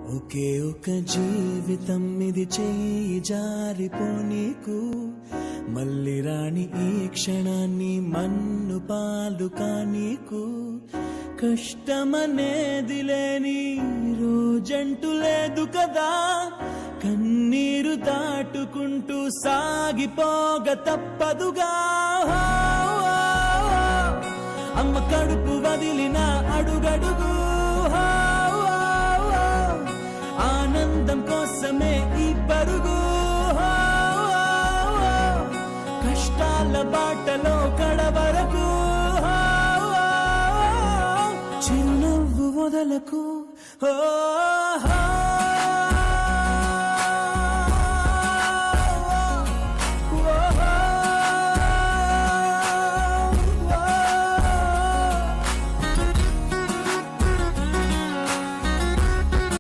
ఒకే ఒక జీవితం ఇది చేయి జారిపోనీకు మళ్ళీ రాని ఈ క్షణాన్ని మన్ను పాలు కానీకు కష్టమనేది లేని రోజంటూ లేదు కదా కన్నీరు దాటుకుంటూ సాగిపోగ తప్పదుగా అమ్మ కడుపు వదిలిన అడుగడుగు ఆనందం కోసమే ఈ పరుగు కష్టాల బాటలో కడవరకు చిరునవ్వు వదలకు